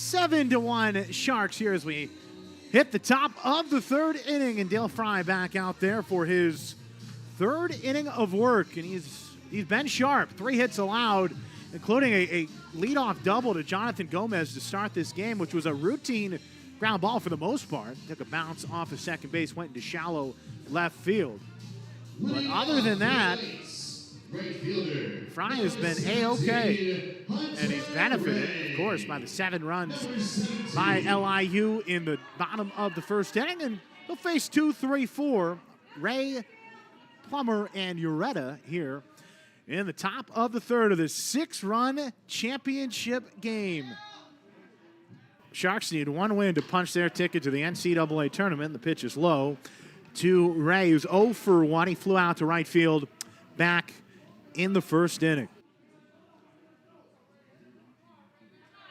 7-1 Sharks here as we hit the top of the third inning, and Dale Fry back out there for his third inning of work, and he's been sharp. 3 hits allowed, including a leadoff double to Jonathan Gomez to start this game, which was a routine ground ball for the most part. Took a bounce off of second base, went into shallow left field. But other than that, Fry has been A-OK, and he's benefited, of course, by the 7 runs by LIU in the bottom of the first inning, and they'll face 2, 3, 4, Ray, Plummer, and Ureta here in the top of the third of this 6-run championship game. Sharks need 1 win to punch their ticket to the NCAA tournament. The pitch is low to Ray, who's 0 for 1. He flew out to right field back in the first inning.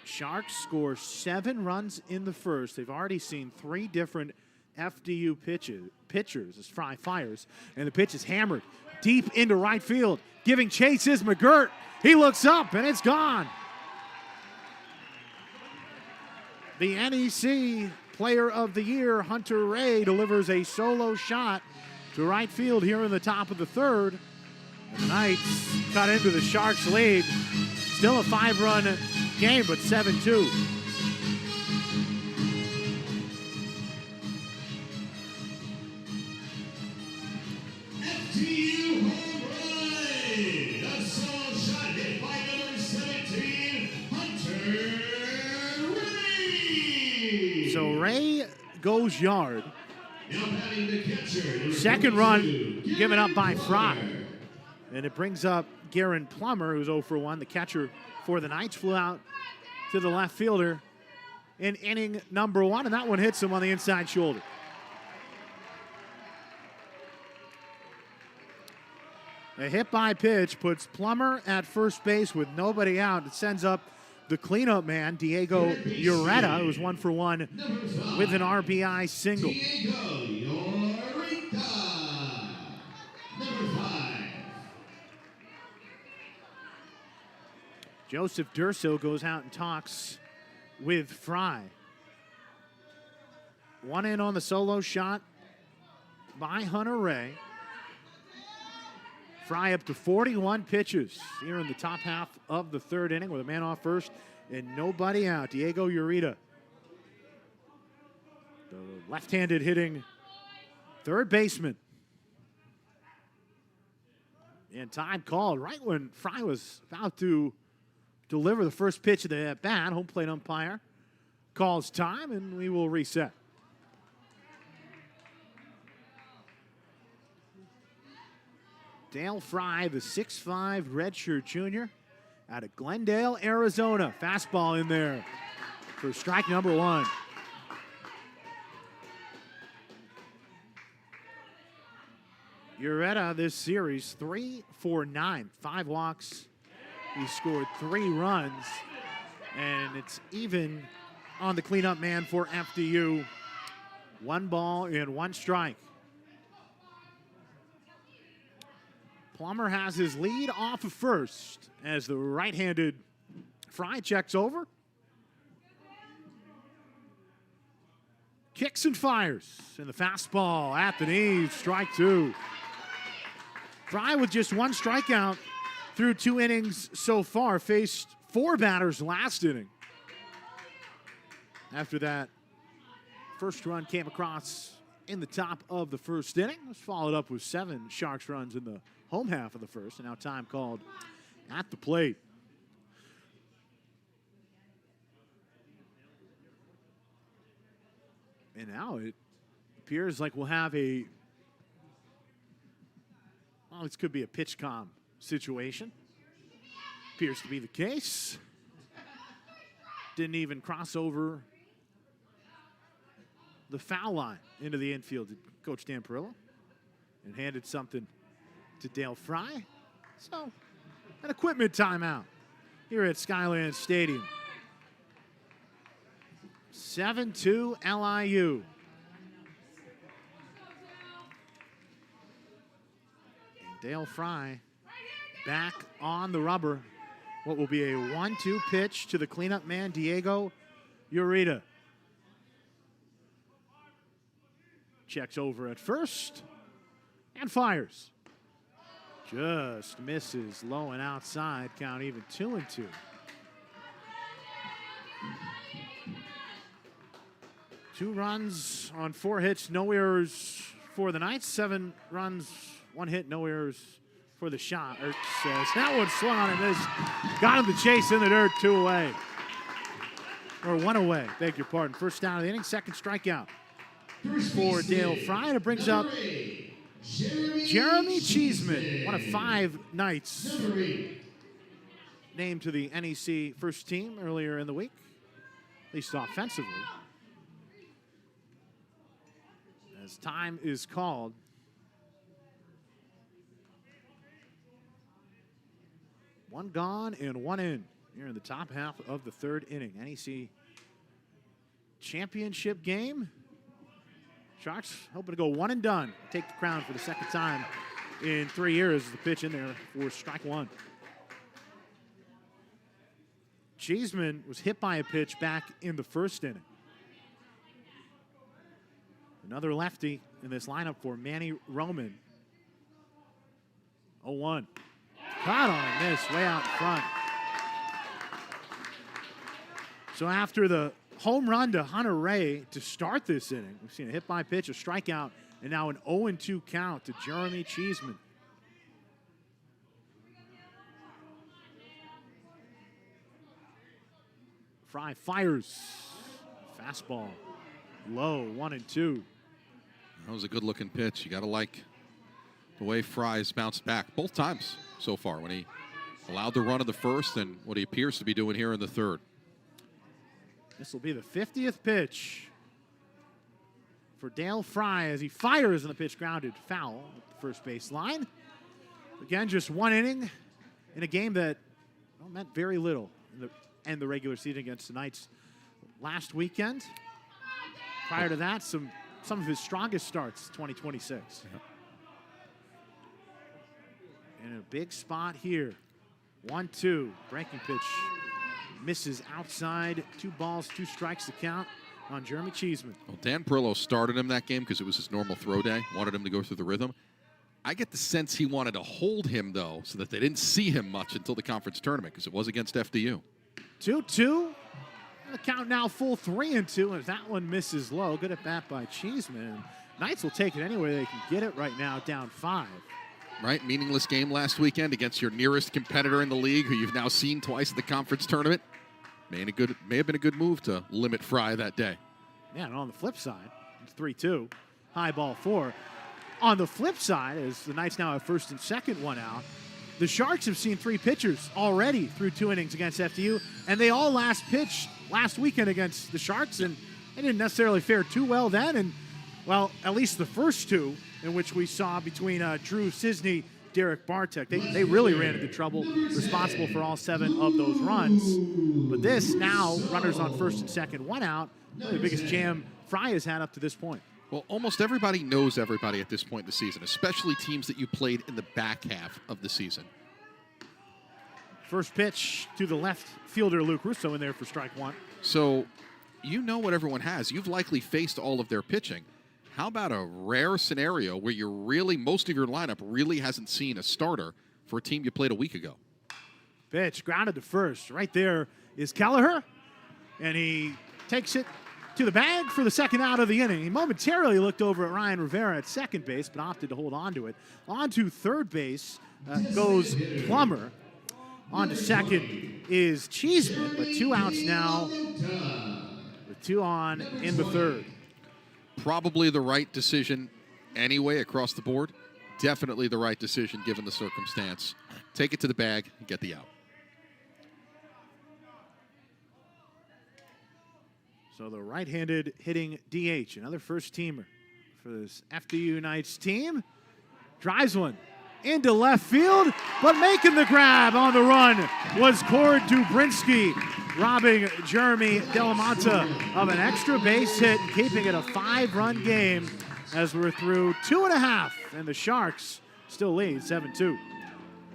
Sharks score 7 runs in the first. They've already seen 3 different FDU pitchers as Fry fires, and the pitch is hammered deep into right field. Giving chase is McGirt. He looks up, and it's gone. The NEC Player of the Year, Hunter Ray, delivers a solo shot to right field here in the top of the third. The Knights cut into the Sharks' lead. Still a 5-run game, but 7-2. FDU home run. A solo shot hit by number 17, Hunter Ray. So Ray goes yard. Now batting the catcher. Second run given up by Fry. And it brings up Garen Plummer, who's 0 for 1. The catcher for the Knights flew out to the left fielder in inning number 1, and that one hits him on the inside shoulder. A hit by pitch puts Plummer at first base with nobody out. It sends up the cleanup man, Diego Ureta, who's 1 for 1 with an RBI single. Diego Ureta, number 5. Joseph Durso goes out and talks with Fry. 1 in on the solo shot by Hunter Ray. Fry up to 41 pitches here in the top half of the third inning with a man off first and nobody out. Diego Ureta, the left-handed hitting third baseman. And time called right when Fry was about to deliver the first pitch of the at-bat. Home plate umpire calls time, and we will reset. Dale Fry, the 6'5" redshirt junior out of Glendale, Arizona. Fastball in there for strike number 1. Ureta this series, 3 for 9, 5 walks. He scored 3 runs, and it's even on the cleanup man for FDU. 1 ball and 1 strike. Plummer has his lead off of first as the right-handed Fry checks over. Kicks and fires, and the fastball at the knees, strike 2. Fry with just 1 strikeout through 2 innings so far, faced 4 batters last inning. After that first run came across in the top of the first inning. It was followed up with 7 Sharks runs in the home half of the first, and now time called at the plate. And now it appears like we'll have this could be a pitch com situation. Appears to be the case. Didn't even cross over the foul line into the infield, Coach Dan Perillo, and handed something to Dale Fry. So, an equipment timeout here at Skyland Stadium. 7-2 LIU. And Dale Fry back on the rubber. What will be a 1-2 pitch to the cleanup man, Diego Ureta checks over at first and fires. Just misses low and outside. Count even 2-2. Two runs on 4 hits, no errors for the Knights. 7 runs, 1 hit, no errors for the shot. Ertz says that one swung on and missed. Got him to chase in the dirt, 2 away. Or 1 away, beg your pardon. First down of the inning, second strikeout for Dale Fry. And it brings up Jeremy Cheeseman, one of 5 Knights named to the NEC first team earlier in the week, at least offensively. As time is called. One gone and 1 in here in the top half of the 3rd inning. NEC championship game. Sharks hoping to go 1 and done. Take the crown for the 2nd time in 3 years. The pitch in there for strike 1. Cheeseman was hit by a pitch back in the 1st inning. Another lefty in this lineup for Manny Roman. 0-1. Caught on a miss way out in front. So after the home run to Hunter Ray to start this inning, we've seen a hit by pitch, a strikeout, and now an 0-2 count to Jeremy Cheeseman. Fry fires. Fastball. Low, 1-2. That was a good-looking pitch. You got to like the way Fry's bounced back both times so far when he allowed the run in the 1st and what he appears to be doing here in the 3rd. This will be the 50th pitch for Dale Fry as he fires and the pitch grounded foul at the first base line. Again, just 1 inning in a game that meant very little in the regular season against the Knights last weekend. Prior to that, some of his strongest starts, 2026. Yeah. In a big spot here. 1-2, breaking pitch. Misses outside. 2 balls, 2 strikes to count on Jeremy Cheeseman. Well, Dan Perillo started him that game because it was his normal throw day. Wanted him to go through the rhythm. I get the sense he wanted to hold him, though, so that they didn't see him much until the conference tournament because it was against FDU. 2-2. The count now full 3-2, and that one misses low. Good at bat by Cheeseman. Knights will take it anywhere they can get it right now, down 5. Right, meaningless game last weekend against your nearest competitor in the league, who you've now seen twice at the conference tournament. May have been a good move to limit Fry that day. Yeah, and on the flip side, it's 3-2, high ball 4. On the flip side, as the Knights now have first and second, 1 out, the Sharks have seen 3 pitchers already through 2 innings against FDU, and they all last pitched last weekend against the Sharks, and they didn't necessarily fare too well then. And, well, at least the first 2 in which we saw between Drew Cisney, Derek Bartek, they really ran into trouble, responsible for all 7 of those runs. But this now, runners on first and second, 1 out, the biggest jam Fry has had up to this point. Well, almost everybody knows everybody at this point in the season, especially teams that you played in the back half of the season. First pitch to the left fielder, Luke Russo, in there for strike 1. So you know what everyone has. You've likely faced all of their pitching. How about a rare scenario where most of your lineup really hasn't seen a starter for a team you played a week ago? Pitch grounded to first. Right there is Kelleher, and he takes it to the bag for the 2nd out of the inning. He momentarily looked over at Ryan Rivera at second base, but opted to hold on to it. On to third base goes Plummer. On to second is Cheeseman, but 2 outs now with 2 on in the 3rd. Probably the right decision anyway across the board. Definitely the right decision given the circumstance. Take it to the bag and get the out. So the right-handed hitting DH, another first-teamer for this FDU Knights team. Drives one into left field, but making the grab on the run was Cord Dubrinsky, robbing Jeremy Delamonte of an extra base hit and keeping it a 5-run game as we're through 2.5, and the Sharks still lead 7-2.